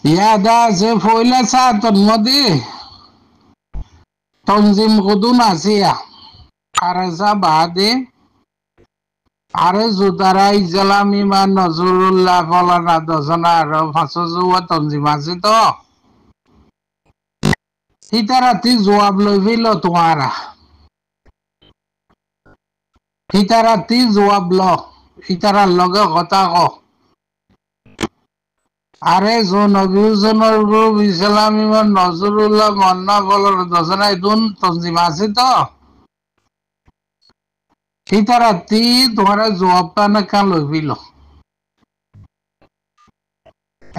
ইয়াদা আছে ফয়লা সাতন মধ্যে তনজিম কদুন আসিয়া আরেসা বাদে আরে জুতারা ইসলাম ইমান নজরুল্লাহ ফলানা দজনা আর ফাঁসজুয়া তনজিম আছে তো হিতারাতি জবাব লই ফেল তোমারা হিতারাতি জবাব ল হিতারার লগে কথা ক আরে নবীজনের গ্রুপ ইসলাম ইমান নজরুল্লাহ মন্না ফলানা দজনা এদুন তনজিম আছে তো হিতারাতি তোমারা জবাবটা না কান লই ফেল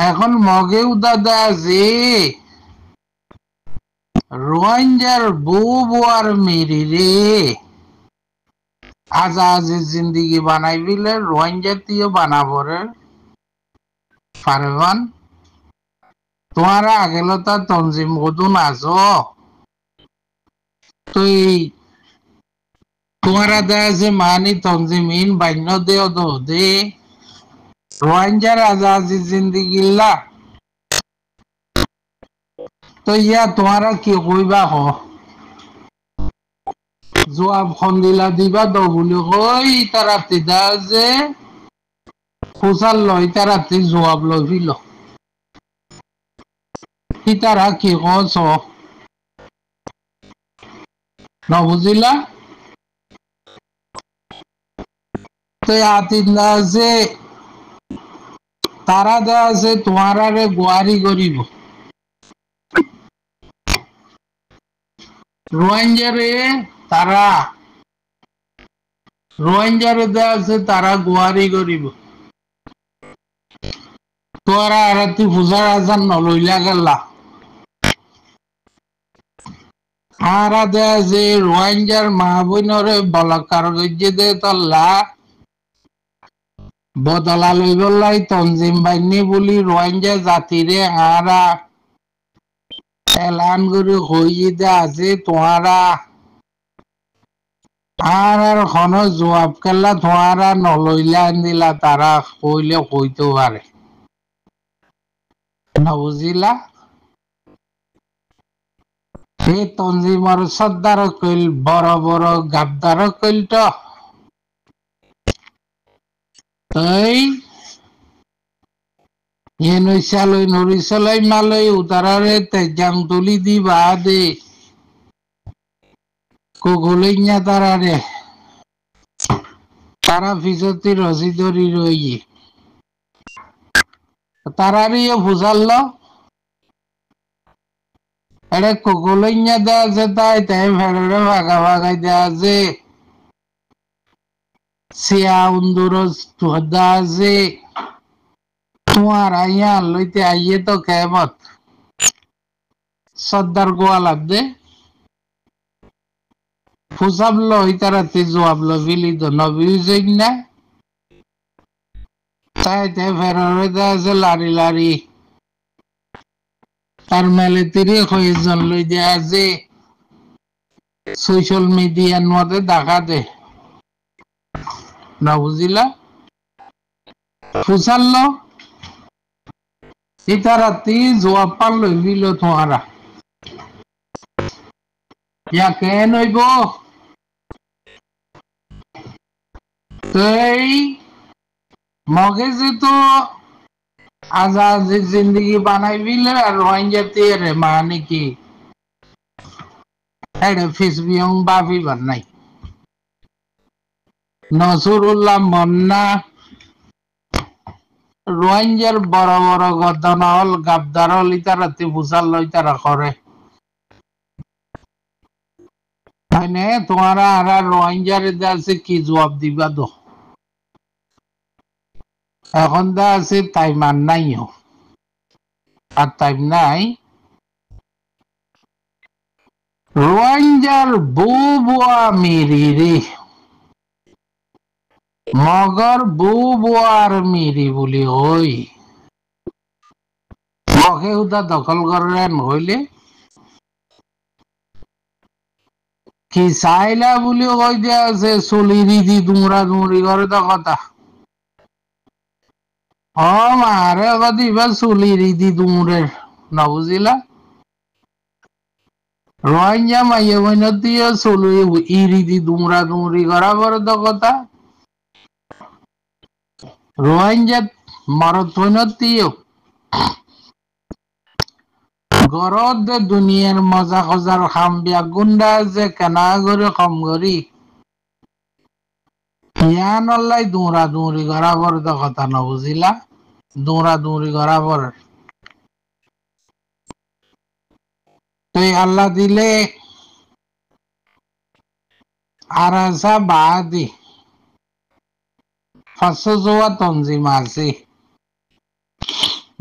এখন মগে উদাদা আছে রোহিঙ্গার বউ বোয়ার মেরি রে আজাজি জিন্দিগি বানাই বিলে রোহিঙ্গা তিও বানাবো রে পারবান তোমারা আগেলতা তনজিম কদুন আছো তুই তোমারা দেয় যে মানি তনজিমিন বান্য দেও দো দে রোহিঙ্গার আজাজি জিন্দিগিল্লা তো ইয়া তোমারা কি কইবা হ জবাব খন্দিলা দিবা দ বলি কই তারাতি দা যে ফুসাল লই তারাতি জবাব লই ফিল কি তারা কি কছ নবুঝিলা তো আতিন্দা আছে তারা দেওয়া আছে তোমারে গোয়ারি করিব রোহিঙ্গারে তারা রোহিঙ্গারে দেওয়া আছে তারা গোয়ারি করিব তোরা রাতি পূজার আজান নলইলা গেলা আরা দেয়া যে রোহিঙ্গার মা বোনরে বলাকার গজ্জে দে তল্লা বদলা লইব লাই তনজিম বাহিনী বলি রোহিঙ্গা জাতিরে আরা এলান করে হইয়ে দে আছে তোমারা আর হন জবাব কেলা তোমারা নলইলা দিলা তারা কইলে কইতে পারে নবুঝিলা এই তনজিমর সর্দার কইল বড় বড় গাদ্দার কইল তো তাই নইসালই নরিসালাই মালই উতারারে তেজাং তুলি দি বাদে কোগলইয়া তারারে তারা ফিসতি রসিদরি রই তারারিও ফুসাল্ল এরে কোগলইয়া দেয়া আছে তাই তাই ফেররে ভাগা ভাগাই দেয়া আছে সিয়া উন্দুর দা আছে তোমার আইয়া লইতে আইয়ে তো কেমত সর্দার গোয়ালাদ দে ফুসাবলো ইতারাতে জবাবলো বিলি তো নবী হইছেন না তাই তাই ফেররে দেয়া আছে লারি লারি তার মেলে তিরে কয়েকজন লই দেয়া আছে সোশ্যাল মিডিয়ার মধ্যে দেখা দে না বুঝিলা ফুসাল্ল ইতারাতি জবাব পারল বিল তোমারা ইয়া কেন হইব এই মগে যে তো আজাদ জিন্দগি বানাই বিলে আর রোহিঙ্গা তেরে মানে কি এড়ে ফিসবিয়ং বাবি বানাই নসরুল্লাহ মন্না রোহিঙ্গার বড় বড় গদ্দানা হল গাবদার হল ইতারাতি ফুসাল ইতারা করে তোমারা আর রোহিঙ্গার আছে কি জবাব দিবা দো এখন দা আছে টাইম আর নাই আর টাইম নাই রোহিঙ্গার বউ বুয়া মেরি রে মগর বউ বুয়ার মেরি বলি ওই মগে উদা দখল করেন হইলে কি চাইলা বলি কই দিয়া আছে চলি দি দুমরা দুমরি করে তো কথা ও মারে কদিবা চুলি রিদি দুমুরের না বুঝিলা রোহিঙ্গা মাইয়ে বইনতিও চুলি ইরিদি দুমরা দুমরি করা বড় তো কথা রোহিঙ্গা মরত বইনতিও গরদ দুনিয়ার মজা খজার খাম বিয়া গুন্ডা যে কেনা করে কম করি ইয়ান অল্লাই দুমরা দুমরি করা বড় তো কথা না বুঝিলা দুমরা দুমরি করা বড় তো আল্লাহ দিলে আরাসা বাদি ফাঁসো জোয়া তঞ্জিম আছে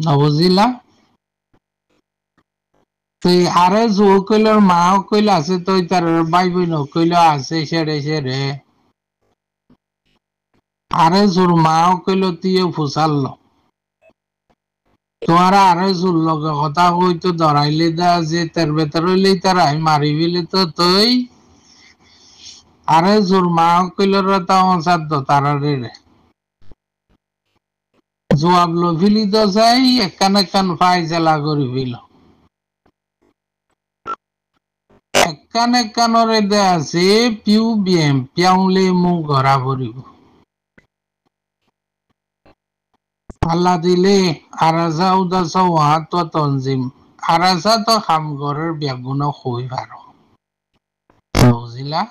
না বুঝিলা তো আরে জো কইলর মাও কইল আছে তো তার ভাই বোন কইল আছে সেরে সেরে আরে জোর মাও কইল তুইও ফুসাল তোমারা আরে জোর লগে কথা কইতো ধরাইলে দা যে তার ভেতর হইলেই তার আমি মারি ফেলে তো তুই আরে জোর মাও কইলর তাও সাধ্য তারা রে জবাব লো ফিলি তো যাই একখান একখান ফাইজলা করি ফিল একখান একখানরে দে আছে পিউ বিএম পিয়াউলে মু ঘরা ভরিব আল্লাহ দিলে আরাজা উদাস ওয়াত তঞ্জিম আরাজা তো খাম ঘরের বেগুন হই পারো বুঝিলা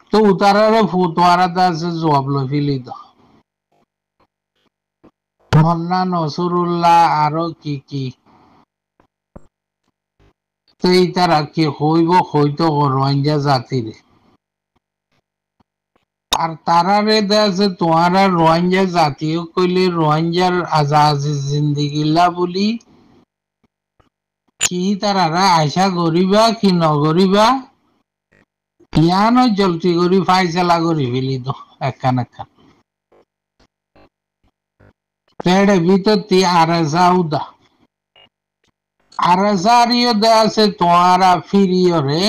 তো উতারারে ফুতোয়ারা আছে জবাব লো ফিলি তো মন্না নসরুল্লাহ আরো কি কি তো এই তারা কি হইব হইতো রোহিঙ্গা জাতিরে আর তারারে আছে তোমারা রোহিঙ্গা জাতীয় কইলে রোহিঙ্গার আজাজি জিন্দিগিলা বলি কি তারারা আশা করিবা কি নগরিবা ইয়ানো জলতি করি ফাইসলা করি ফেলি তো একখান একখান তেড়ে ভিতর তি আরেসা উদা আরেসারিও দে আছে তোমারা ফিরিও রে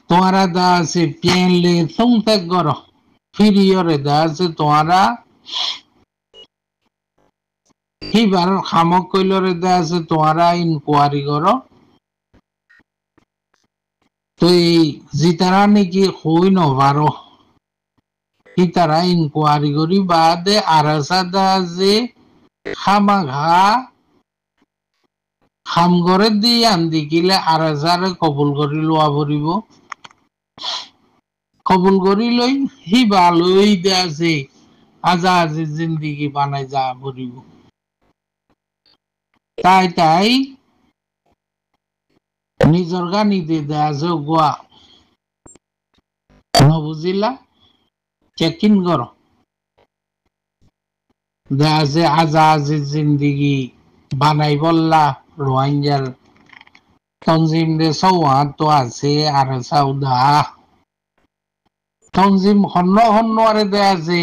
তোমারা দা আছে পেনলে সুমতে করো ফিরিও রে দা আছে তোমারা হিবার খামক কইলরে দা আছে তোমারা ইনকোয়ারি করো তো এই জিতারা নাকি হই নবারো হিতারা ইনকোয়ারি করি বাদে আরাসা দা যে খামা ঘা খাম করে দিয়ে আন্দি গিলে আরাসারে কবুল করি লোয়া ভরিব কবুল করি লই হিবা লই দে আছে আজাজি জিন্দিগি বানাই যা ভরিব তাই তাই নিজর গানি দিয়ে দেয়া আছে গোয়া বুঝিলা চেকিং করো দেয়া আছে আজাজি জিন্দিগি বানাই বললা রোহিঙ্গার তঞ্জিম রে সৌহাত তো আছে আর সাউদা তঞ্জিম হন্ন হন্ন আরে দেয়া আছে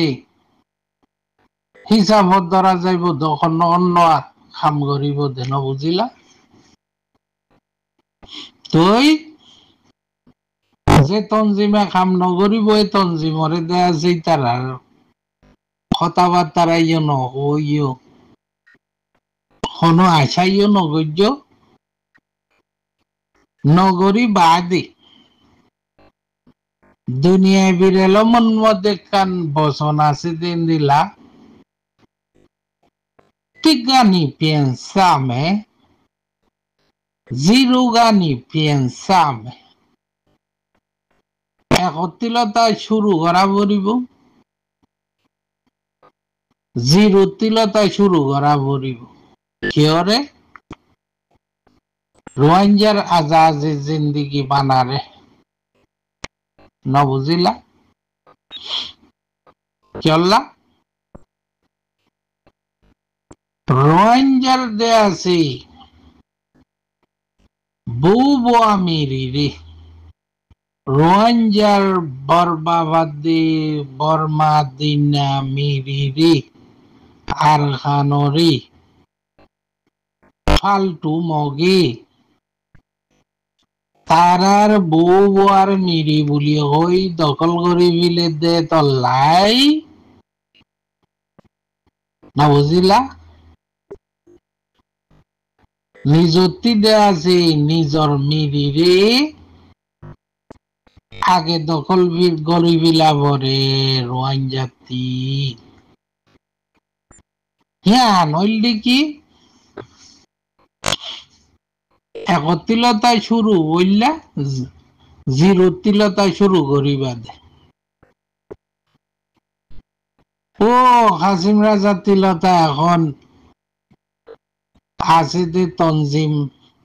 হিসাবত ধরা যাইব হন্ন হন্ন খাম করিব দেন বুঝিলা তুই যে তঞ্জিমে খাম নগরিব এই তঞ্জিমরে দেয়া আছে তারা কথাবার্তা ইয়ে নহইও হনো আশাইও নগর্য নগরী বাদে দুনিয়ায় বিরেল মন মধ্যে কান বসন আছে দিন দিলা tigani pensame জিরুগানি pensame একত্রিলতা শুরু করা পড়িব জিরুতিলতা শুরু করা পড়িব কিয়রে রোহিঙ্গার আজাজি জিন্দিগি বানারে ন বুঝিলা চললা রোহিঙ্গার দে আছে বউ বোয়া মেরি রে রোহিঙ্গার বরবাবাদে বর্মা দিনা মেরি রে আর খানরে ফালতু মগে তারার বউ বোয়ার মিরি বলি হই দখল করে বিলে দে তল্লাই না বুঝিলা নিজতি দে আছে নিজর মিরিরে আগে দখল গরিবিলা ভরে রোয়ান জাতি হ্যাঁ নইলি কি একত্রিলতায় শুরু বললা জিরোত্রিলতায় শুরু করিবা দে ও কাসিম রাজা তিলতা এখন আছে দে তনজিম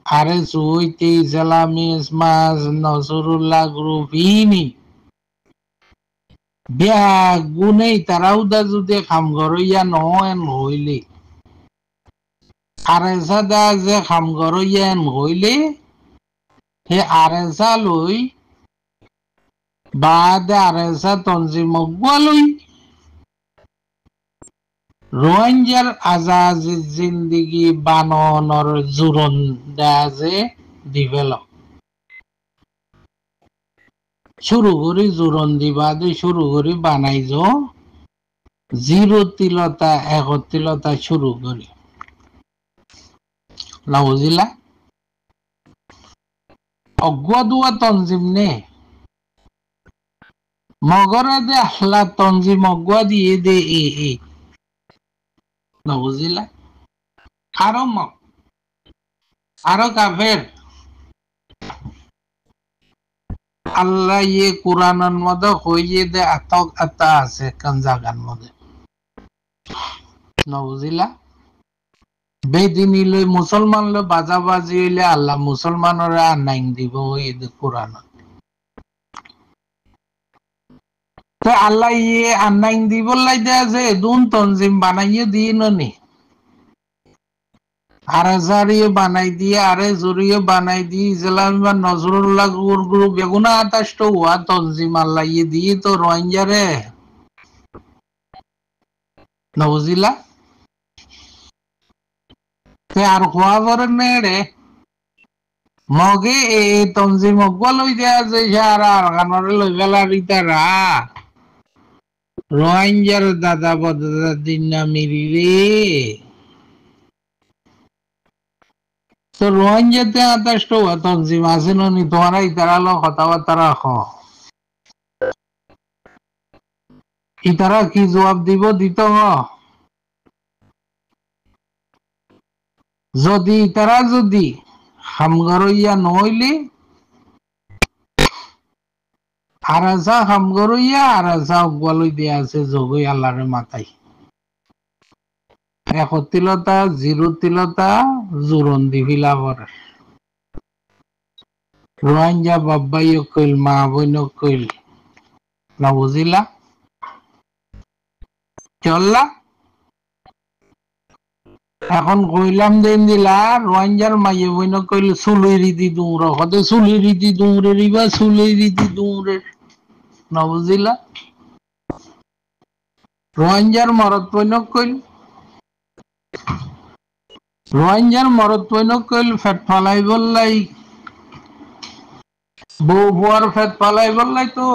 আরে সুইতি ইসলামী ইসমাস নসরুল্লাহ গ্রুপ ইনি বিয়া গুনেই তারাও দা যদি খাম ঘরইয়া নহন হইলে আরেসা দা যে খাম ঘরইয়া হইলে হে আরেসা লই বাদ আরেসা তনজিম গুয়ালই রোহিঙ্গার আজাদ জিন্দিগি বানর জুরন দাজে ডিভেলপ শুরু করি জুরন দিবা দি শুরু করি বানাই জিরো তিলতা একত্রিলতা শুরু করি না বুঝিলা অগুয়া দুয়া তনজিম নে মগরে দে আহলা তনজিম অগুয়া দিয়ে দে এ না বুঝিলা আরো কাফের আল্লাহ ইয়ে কোরআনের মধ্যে হইয়ে দে আতক আতা আছে কোন জায়গার মধ্যে না বুঝিলা বেদিনী লই মুসলমান লই বাজাবাজি হইলে আল্লাহ মুসলমানরা আনাইন দিব এই কোরআন তো আল্লাহ ইয়ে আনাইন দিব লাই দে আছে দুন তনজিম বানাইয়ে দিন নি আরে জারিয়ে বানাই দিয়ে আরে জরিয়ে বানাই দিয়ে ইসলাম নজরুল্লাহ গ্রুপ বেগুনা 28টা ওয়া তনজিম আল্লাহ ইয়ে দিয়ে তো রোহিঙ্গারে না বুঝিলা তে আর হওয়া পরে নেড়ে মগে এ তনজিম লই দেয়া যে সারা গানরে লই গেলা রিতারা রোহিঙ্গার দাদা বদাদা দিন না মিরি রে তো রোহিঙ্গাতে 28টা ওয়া তনজিম আছে নি তোমরা ইতারা লো কথাবার্তা রাখো ইতারা কি জবাব দিব দিত যদি ইতারা যদি হামগরইয়া নইলে আরাজা হামগরইয়া আরাজা অগওয়ালই দিয়া আছে জগই আল্লাহর মাথায় একত্রিলতা জিরোত্রিলতা জুরন দিভিলা পরে রোহিঙ্গা বাব্বাই কইল মা বইন কইল না বুঝিলা চললা এখন কইলাম দিন দিলা রোহিঙ্গার মাইয়ে বইন কইল সুলই রীতি দুমরে হতে সুলই রীতি দুমরে রিবা সুলই রীতি দুমরে না বুঝিলা রোহিঙ্গার মরত বইন কইল রোহিঙ্গার মরত বইন কইল ফেট ফালাই বললাই বউ বুয়ার ফেট ফালাই বললাই তো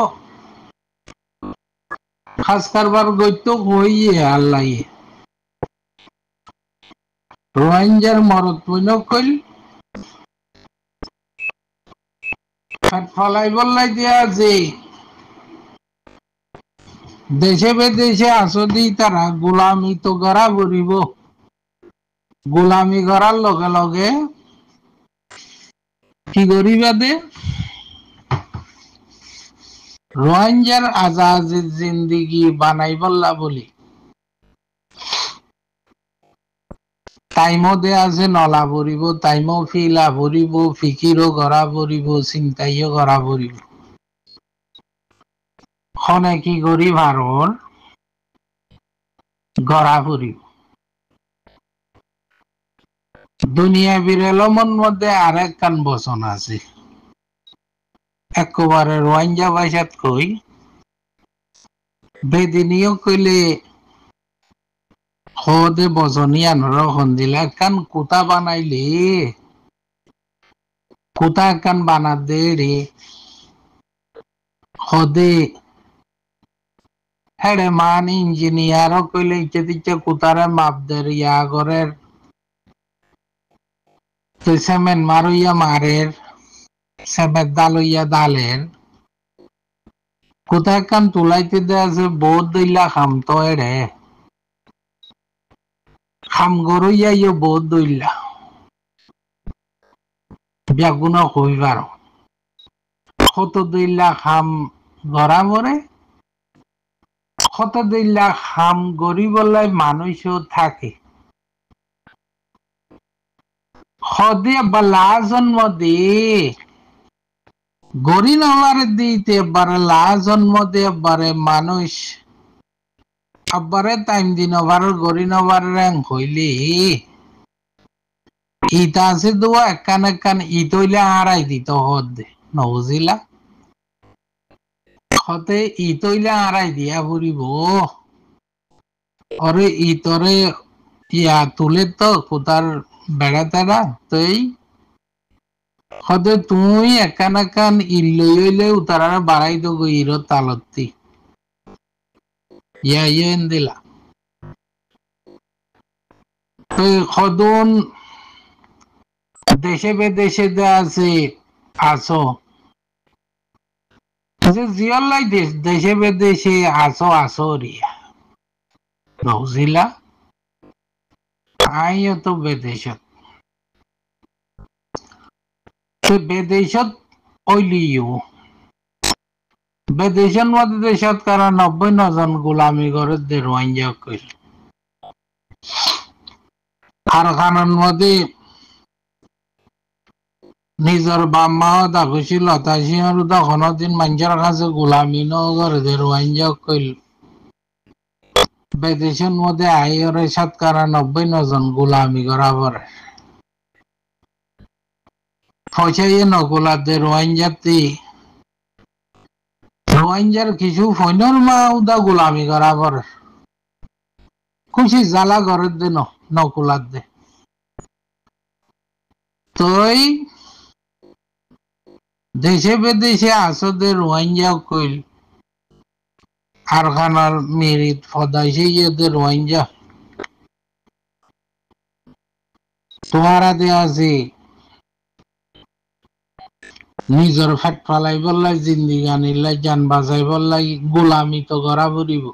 খাস কারবার গইত হইয়ে আল্লাহ রোহিঙ্গার মরত বইন কইল ফেট ফালাই বললাই দিয়া যে দেশে বিদেশে আসদি তারা গোলামি তো করা বলিব গোলামি করার লগে লগে কি করিবা দে রোহিঙ্গার আজাদ জিন্দিগি বানাই বললা বলি টাইমও দে আছে নলা ভরিব টাইমও ফিলা ভরিব ফিকিরও করা ভরিব চিন্তাইও করা ভরিব খনে কি করি ভারর গড়া ভরিব দুনিয়া বিরেলমন মধ্যে আরেক কান বচন আছে একেবারে রোহিঙ্গা ভাষাত কই বেদিনীয় কইলে হদে বচনিয়া নরখন দিলা কান কুতা বানাইলে কুতা কান বানা দে রে হদে হেডে মান ইঞ্জিনিয়ার কইলে ইচ্ছে দিচ্ছে কুতারে মাপ দের ইয়া গরের সেমেন্ট মারুইয়া মারের সেমেন্ট দালইয়া দালের কোথায় কান তুলাইতে দেয়া আছে বহুত দইলা খাম তো এড়ে খাম গরইয়া ইয়ে বহুত দইলা ব্যাগুনা কইবার কত দইলা খাম গড়া মরে কত দইলা খাম গরিবলাই মানুষও থাকে সদে বালা জন্ম দি গরি নবারে দিতে বারে লা জন্ম দিয়ে বারে মানুষ আবারে টাইম দিন ওভার গরি নবার র্যাং হইলি ইটা আছে দোয়া একখান একখান ইট হইলে আড়াই দিত হদ দে নবুঝিলা হতে ইট হইলে আড়াই দিয়া ফুরিব অরে ইতরে ইয়া তুলে তো কোথার বেড়াতেরা তুই হতে তুই একখান একখান ইল্লই হইলে উতারা বাড়াই তো গইর তালতি ইয়া ইয়েন দিলা তুই খদুন দেশে বিদেশে আছে আসো জিয়লাই দেশে বিদেশে আসো আসো রিয়া বুঝিলা আইও তো বিদেশত বিদেশত ওইলিও বিদেশের মধ্যে দেশত কারা 90 জন গোলামি করে রোহিঙ্গা কইল কারখানার মধ্যে নিজের বাম্মা দাগুছি লতাশি আর তখন দিন মানুষের কাছে গোলামি নগরে রোহিঙ্গা কইল বিদেশের মধ্যে আইরে শতকরা 90 জন গোলামি করা পরে পয়সাইয়ে নকুলাতে রোহিঙ্গার কিছু ফৈনর মা উদা গোলামি করা পরে খুশি জ্বালা ঘরের দে নকুলাত দে তই দেশে বিদেশে আসতে রোহিঙ্গা কইল কারখানার মেরিত ফদাইছে ইয়েতে রোহিঙ্গা তোমারা দে আছে নিজের ফেট ফালাই বললাই জিন্দিগানি লাই জান বাঁচাই বললাই গোলামি তো করা পড়িব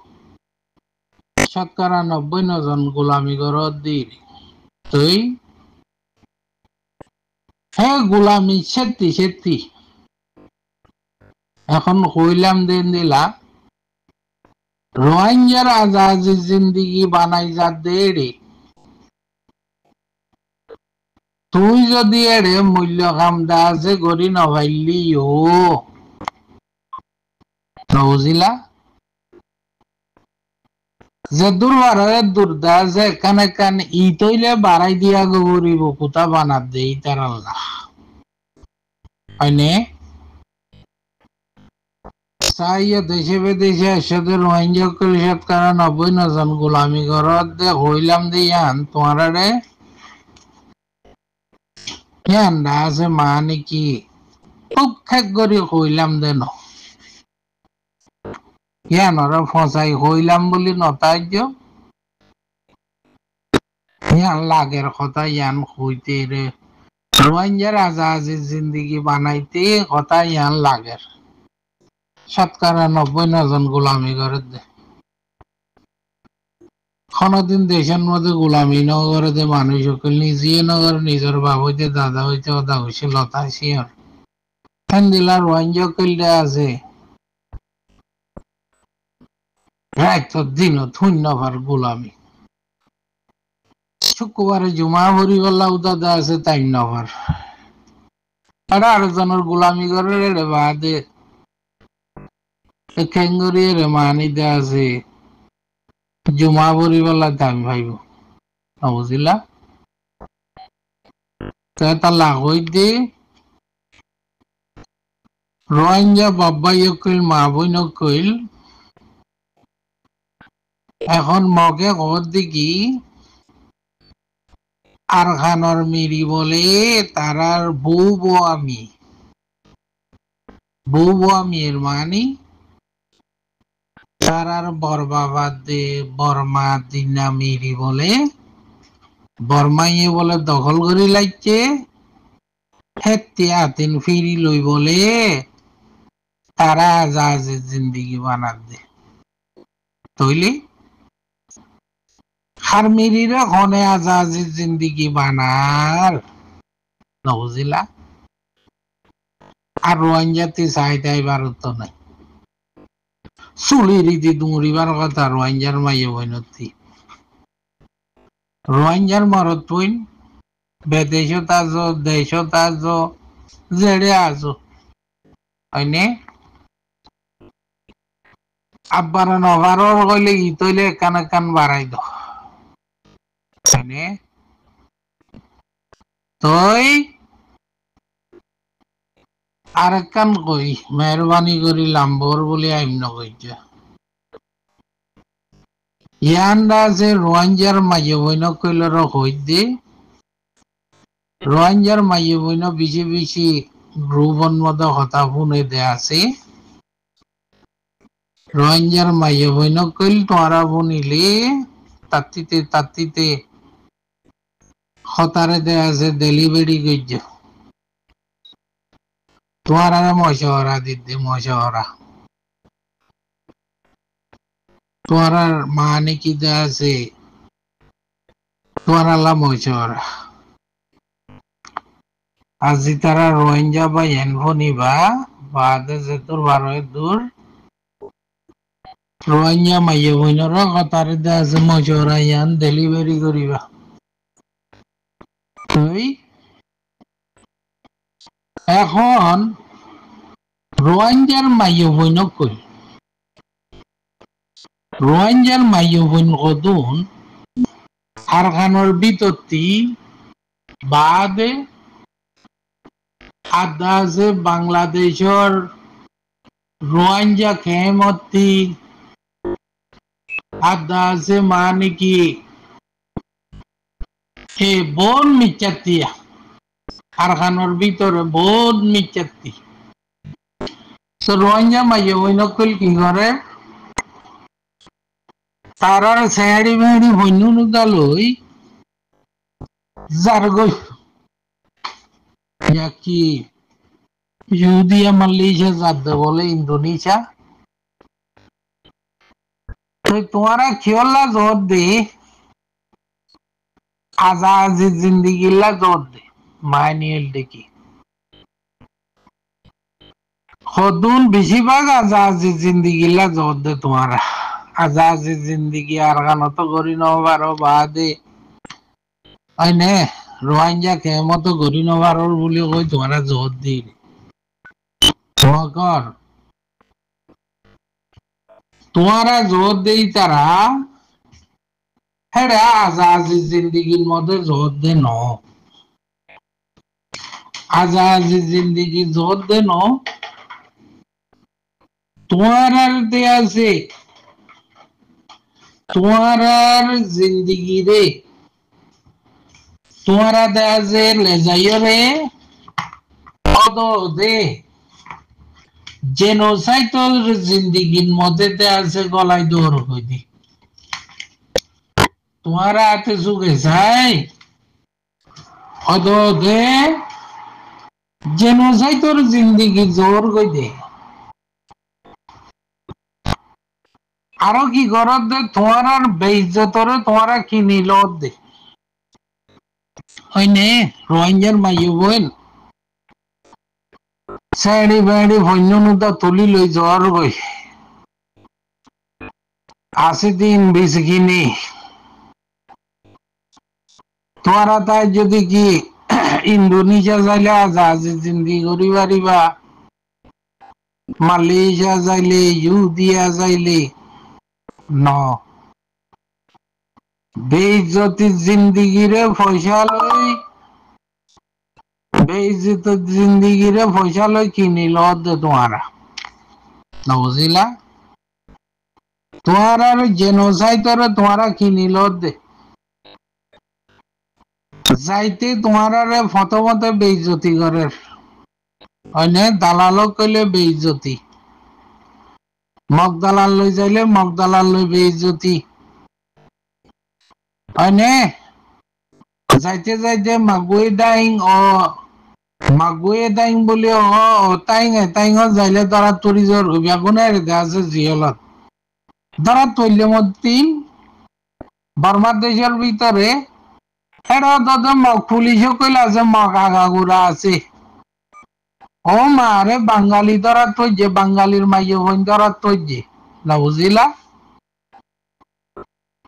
শতকরা 90 জন গোলামি কর দি তুই হে গোলামি সেতি এখন কইলাম দেন দিলা রোহিঙ্গার আজাদি জিন্দিগি বানাই যা দেড়ে তুই যদি এড়ে মূল্য কামদা আছে গড়ি নভাইলি বুঝিলা যে দুর্বার দুর্দা যে কান ইতইলে বাড়াই দিয়া গরিব কোথা বানাত দে ইতার আল্লাহ হয়নে চাইয়া দেশে বিদেশে একসাথে রোহিঙ্গা করে শতকরা 90 জন গোলামি ঘরত দে হইলাম দিয়ান তোমার আছে মানে কি খুব খেক করি হইলাম দেন ইয়ানরা ফসাই হইলাম বলি নতার্য ইয়ান লাগের কথা ইয়ান হইতে রে রোহিঙ্গার আজাদির জিন্দিগি বানাইতে কথা ইয়ান লাগের শতকরা 90 জন গোলামি করে দে কোনদিন দেশের মধ্যে গোলামি নগরে দে মানুষ সকল নিজে নগর নিজের বাপ হইতে দাদা হইতে ওদা হইছে লতা শিয়র দিলা রোহিঙ্গা কইলে আছে রাত দিন ধন্যবার গোলামি শুক্রবারে জমা ভরি বললা উদা আছে তাই নভার আর জনের গোলামি করে রে বাদে খেঙ্গরি রে মানি দে আছে জমা ভরি বললা দামি ভাইব বুঝিলা তা লাগই দে রোহিঙ্গা বাবাই কইল মা বইন কইল এখন মগে খবর দেখি আর খানর মিরি বলে তারার বউ আমি এর মানে তারার বরবাবাদ দে বর্মা দিনা মিরি বলে বর্মাইয়ে বলে দখল করি লাগছে হেতে আতিন ফিরি লই বলে তারা আজাজের জিন্দিগি বানাত দে তইলে খারমিরিরা খনে আজাজের জিন্দিগি বানার নবুঝিলা আর রোহিঙ্গাতে চাইতাই ভারত নাই চুলি রীতি দুমরিবার কথা রোহিঙ্গার মাইয়ে বইনতি রোহিঙ্গার মরত বইন বেদেশত আছো দেশত আছো জেড়ে আছো হয়নে আব্বার নভারর কইলে ই তইলে কান কান বাড়াই দ হয়নে তই আর কান কই মেহরবানি করি লাম্বর বলে আইম নকইছে ইয়ান্ডা যে রোহিঙ্গার মাইয়ে বইন কইল হই দে রোহিঙ্গার মাইয়ে বইন বেশি বেশি গ্রুপন মধ্যে হতা শুনে দে আছে রোহিঙ্গার মাইয়ে বইন কইল তোরা বনিলে তাতিতে হতারে দে আছে ডেলিভারি গইছে তোরা মশওয়ারা দিতে মশওয়ারা তোরার মানে কি দে আছে তোরা মশওয়ারা আজি তারা রোহিঙ্গা বা এনফনিবা বাদে যে তোর 12 দূর রোহিঙ্গা মাইয়ে বইনর কথারে দে আছে মশওয়ারা ইয়ান ডেলিভারি করিবা তুই এখন রোহিঙ্গার মাইয়ে বইন কই রোহিঙ্গার মাইয়ে বইন কদুন কারখানোর বিতর্তি বাদে আদা আছে বাংলাদেশের রোহিঙ্গা খেমতি আদা আছে মানে কি এ বন মিচাতিয়া কারখানোর ভিতরে বহুত মিচাতি তো রোহিঙ্গা মাইয়ে বইন কইল কি করে তারার ছেড়ি বেড়ি হইনু নুদালই যার গই কি ইহুদিয়া মালয়েশিয়া যাতে বলে ইন্দোনেশিয়া তো তোমারা খেলা জোর দে আজাজি জিন্দিগিলা জোর দে মাইনিয়েল দেখি হদুন বেশিরভাগ আজাজি জিন্দিগিলা জোর দে তোমারা আজাজি জিন্দিগি আর গানো তো করি নবারো বাদে হয়নে রোহিঙ্গা কেমতো করি নবারোর বলে কই তোমারা জোর দি কর তোমারা জোর দেই তারা হেরা আজাজি জিন্দিগির মধ্যে জোর দে ন আজাজি জিন্দিগি জোর দে ন তোমার দে আছে তোমার জিন্দিগি রে তোমারা দে আছে লে যাইও রে অদ দে জেনোসাইডাল জিন্দিগির মধ্যে দে আছে গলায় দৌড় কই দি তোমারা হাতে সুখে যাই অদ দে জেনোসাইডাল জিন্দিগি জোর কই দে আরো কি গরত দে তোমার বেইজ্জতরে তোমারা কিনিল দে হয়নে রোহিঙ্গার মাইয়ে বইন ছেড়ি বেড়ি ভন্যনুদা তুলি লই যাওয়ার বই 80 দিন বেশি কিনি তোমারা তাই যদি কি ইন্দোনেশিয়া যাইলে আজাজি জিন্দি করি পারিবা মালয়েশিয়া যাইলে ইউদিয়া যাইলে ন বেইজ্জতি জিন্দিগিরে পয়সা লই বেইজ্জতি জিন্দিগিরে পয়সা লই কিনিল দে তোমারা নবুঝিলা তোমারা জেনোসাইডরে তোমারা কিনিল দে যাইতে তোমারা প্রথমতে বেইজ্জতি করে হয়নে দালালক কইলে বেইজ্জতি মগদালাল লৈ যাইলে মগদালাল লৈ বেইজ্জতি হয়নে যাইতে যাইতে মাগুই ডাইং মাগুয়ে ডাইং বলি টাইঙত যাইলে তারা তরিজর বেগুনের আছে জিয়লত তারা তৈলে মধ্যে বর্মার দেশের ভিতরে এটা তো পুলিশও কইলা আছে মগ আগাগুড়া আছে ও মারে বাঙালি ধরা তৈজে বাঙালির মাইয়ে বোন ধরা তৈজে না বুঝিলা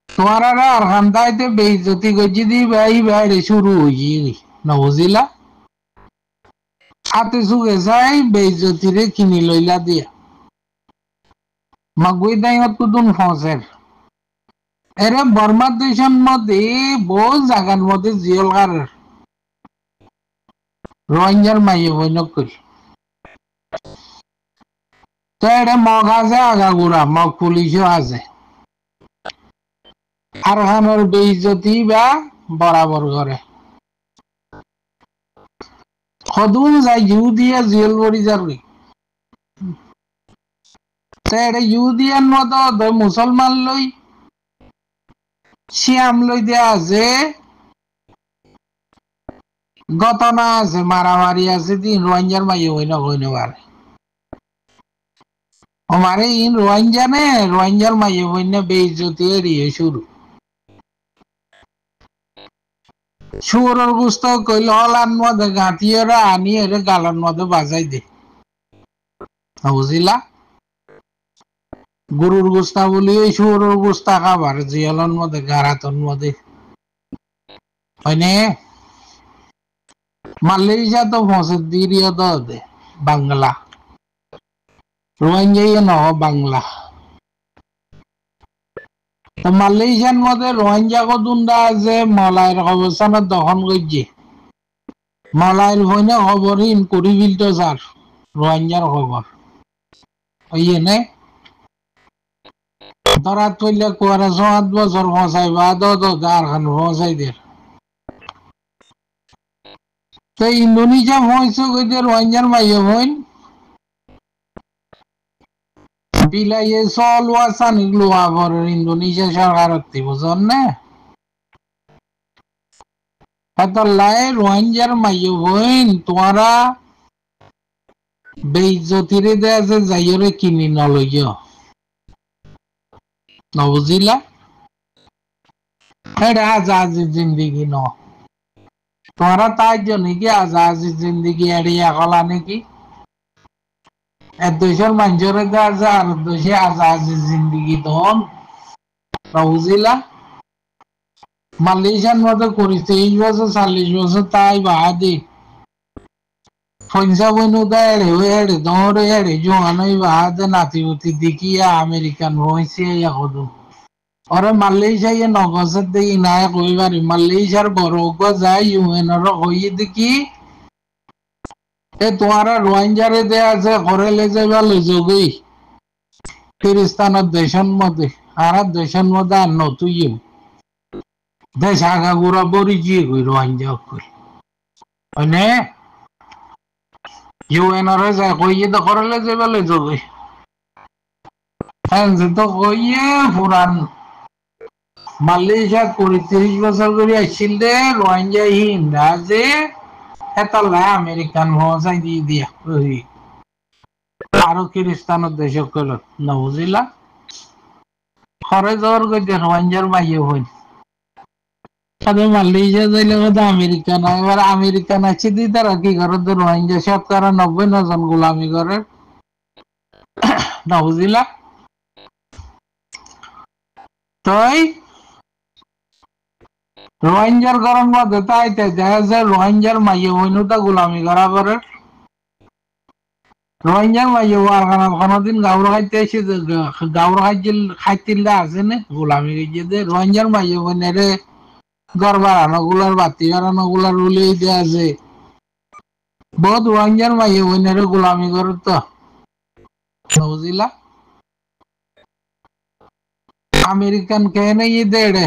তোমার আর খান্দাইতে বেইজ্জতি গজি দি ভাই বাইরে শুরু হইয়ে না বুঝিলা হাতে সুগে যাই বেইজ্জতি রে কিনি লইলা দিয়া মাগুই দাইত কুদুন ফসের এরে বর্মার দেশের মধ্যে বহু জায়গার মধ্যে জিয়লগার রোহিঙ্গার মাইয়ে বইনক করি তো এটা মগ আছে আগাগুড়া মগ পুলিশও আছে আর খানোর বেইজ্জতি বা বরাবর করে সদুন যাই ইউ দিয়ে জেল বড়ি যাবি এটা ইউদিয়ান মত মুসলমান লই শিয়াম লই দেয়া আছে ঘটনা আছে মারামারি আছে তিন রোহিঙ্গার মাইয়ে হইন হইনে পারে আমারে ইন রোহিঙ্গা নে রোহিঙ্গার মাইয়ে হইনে বেইজ্জতি এড়িয়ে শুরু শুয়োরের গুস্ত কইল হলান মধ্যে গাঁটিয়েরা আনি এরে গালার মধ্যে বাজাই দে বুঝিলা গরুর গুস্তা বলি ওই শুয়োরের গুস্তা খাবার জিয়ালন মধ্যে গারাতন মধ্যে হয়নে মালয়েশিয়া তো ফসের দিরিও দে বাংলা রোহিঙ্গা নহ বাংলা তো মালয়েশিয়ার মধ্যে রোহিঙ্গা কদুন্ডা আছে মলাইয়ের অবস্থানত দখল করছে মলাইল হইনে খবর ইন করি বিলতো স্যার রোহিঙ্গার খবর ওই নে ধরা তৈলে কুয়ারে ৭ বছর ফসাই বা দার খান ফসাই দের তো ইন্দোনেশিয়া ফসে কইতে রোহিঙ্গার মাইয়ে হইন বিলাইয়ে চলোয়া চানিক লোয়া পর ইন্দোনেশিয়া সরকারত বুঝন না হেতলাই রোহিঙ্গার মাইয়ে হইন তোমারা বেইজ্জতিরে দেয়া যে যাইরে কিনি নলইয় নবুঝিলা এটা আজাজি জিন্দিগি ন তোমরা তাই জন্য কি আজাজি জিন্দিগি এড়িয়ে গলা নাকি এক দেশের মানুষের দেওয়া আর দেশে আজাজি জিন্দিগি তখন নবুঝিলা মালয়েশিয়ার মতো করিস ৩০ বছর ৪০ বছর তাই বাদে পঞ্চাবন এড়ে এড়ে দৌড়ে এড়ে জোয়ানোই বাদে নাতিপুতি দেখিয়া আমেরিকান হয়েছে এখন ওরে মালয়েশিয়া নগজের দেখি নাই কইবারি মালয়েশিয়ার বড় যায় ইউএনর হইয়ে দেখি এ তোমারা রোহিঙ্গারে দে আছে ঘরে লে যাইবা লই যোগই ফিরিস্তানের দেশের মধ্যে আর দেশের মধ্যে আর নতুই দেশ আগা গুড়া বড়ি গিয়ে কই রোহিঙ্গা কই মানে ইউএনর যায় কইয়ে তো ঘরে লে যাইবা লই যোগই হ্যাঁ তো কইয়ে পুরান মালয়েশিয়া ৩০ বছর করে আসছিল দে রোহিঙ্গা হিন্দা যে এতলা আমেরিকান ভাষায় দিয়ে দিয়া আরো খ্রিস্টানের দেশ কইল না বুঝিলা খরে যাওয়ার কইতে রোহিঙ্গার মাইয়ে হইন মালয়েশিয়া যাইলে কথা আমেরিকান এবার আমেরিকান আছে দি তারা কি করে তো রোহিঙ্গা ৯০ জন গোলামি করে না বুঝিলা তাই রোহিঙ্গার গরম মধ্যে তাই দেখা যায় রোহিঙ্গার মাইয়ে হইনুটা গোলামি করা পরে রোহিঙ্গার মাইয়ে হওয়ার কোনদিন গাউর খাইতে এসে গাউর খাইতিল্লা আছে না গোলামি গিয়ে যে রোহিঙ্গার মাইয়ে হইনে ঘর বাড়ানো গুলার বাতি বাড়ানো গুলার উলিয়ে দেওয়া আছে বহুত রোহিঙ্গার মাইয়ে হইনে গোলামি করে তো বুঝিলা আমেরিকান কে নেই দেড়ে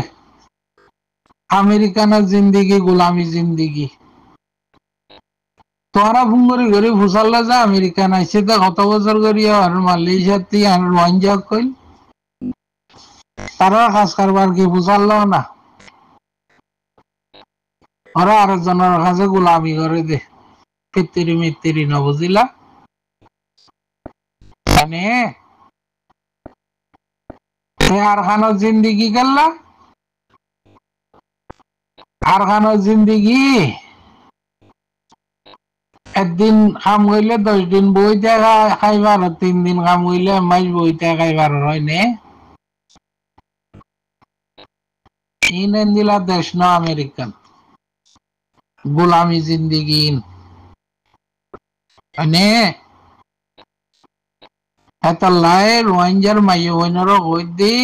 আমেরিকানের জিন্দিগি গোলামি জিন্দিগি তোরা ফোন করে ফুসাল্লা যা আমেরিকান আইসে তো কত বছর করি আর মালয়েশিয়া তি আর রোহিঙ্গা কইল তারা কাজ কারবার কি ফুসাল্লা না ওরা আরেকজনের কাছে গোলামি করে দে পিত্তিরি মিত্তিরি ন বুঝিলা মানে আর খানোর জিন্দিগি গেল্লা আর খানোর জিন্দিগি একদিন কাম করলে 10 দিন বইতে খাইবার 3 দিন কাম করলে মাস বইতে খাইবার হয় নে ইনেন দিলা দেশ ন আমেরিকান গোলামি জিন্দিগি মানে এত লাই রোহিঙ্গার মাইয়ে বইনেরও কই দি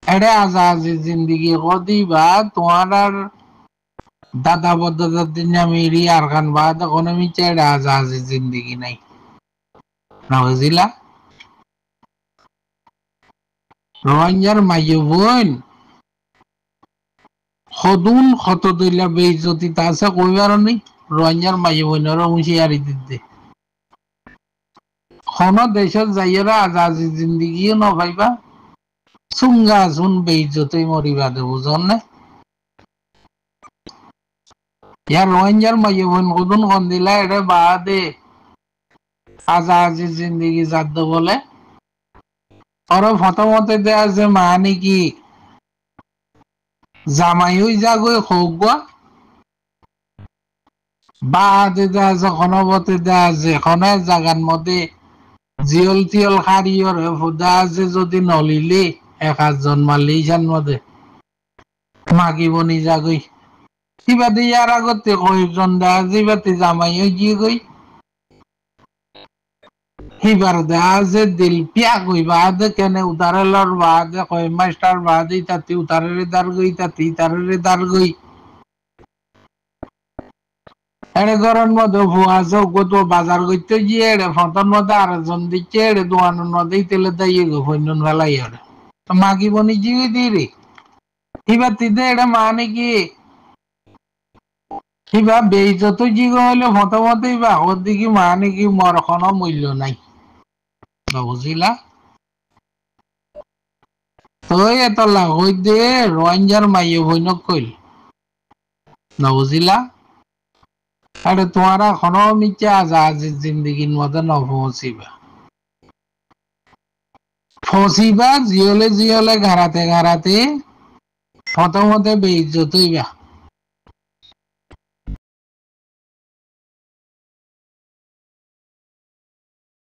এড়ে আজাজি জিন্দিগি কদি বা তোমার দাদা বদাদার দিন মেরি আর খান বাদ কোনো মিছে এড়ে আজাজি জিন্দিগি নাই না বুঝিলা রোহিঙ্গার মাইয়ে বোন সদুন কত দইলা বেইজ্জতি তা আছে কইবার নেই রোহিঙ্গার মাইয়ে বোনেরও হুঁশিয়ারি দিতে কোন দেশত যাইয়েরা আজাজি জিন্দিগিও ন পাইবা চুঙ্গা চুন বেইজ্জতি মরিবা দে বুঝন না ইয়ার রোহিঙ্গার মাইয়ে বোন কদুন কন দিলা এড়ে বাদে আজাজি জিন্দিগি যাদ বলে ওর ফতমতে দেয়া যে মানে কি জামাই হই যাগই হোক বাদে দেয়া যে খনবতে দেয়া যে খনে জাগান মধ্যে জিয়ল টিয়ল খারিয়র ফুদা যে যদি নলিলে 1 জন মালয়েশিয়ান মধ্যে মাগিব নি যাগই কিবা দিয়ার আগতে কয়েকজন দেয়া জিবাতে জামাই হই গিয়ে গই হিবার দেয়া যে দিল পিয়া গই বাদে কেনে উতারেলর বাদে কয় মাস্টার বাদে তাতি উতারেরে দার গই তাতি তারেরে দার গই এড়ে গরম মধ্যে ভুয়া চৌকত বাজার করতে গিয়ে এড়ে ফতন মধ্যে আরেকজন দিচ্ছে এড়ে দোয়ানোর মধ্যে তেলে দাইয়ে গো ফৈন্যন ফেলাই এড়ে মাগি বনি জিগে দি রে হিবার তিদে এড়ে মানে কি হিবা বেইজত জিগো হইলে ফতমতে হিবা আগর দিকে মানে কি মর কোনো মূল্য নাই বুঝিলা তো এত লাভ হই দে রোহিঙ্গার মাইয়ে বইনক কইল না বুঝিলা আরে তোমারা কোনো মিছে আজাজির জিন্দিগির মধ্যে ন ফসিবা জিয়লে জিয়লে ঘাড়াতে ঘাড়াতে প্রথমতে বেইজ্জত হইবা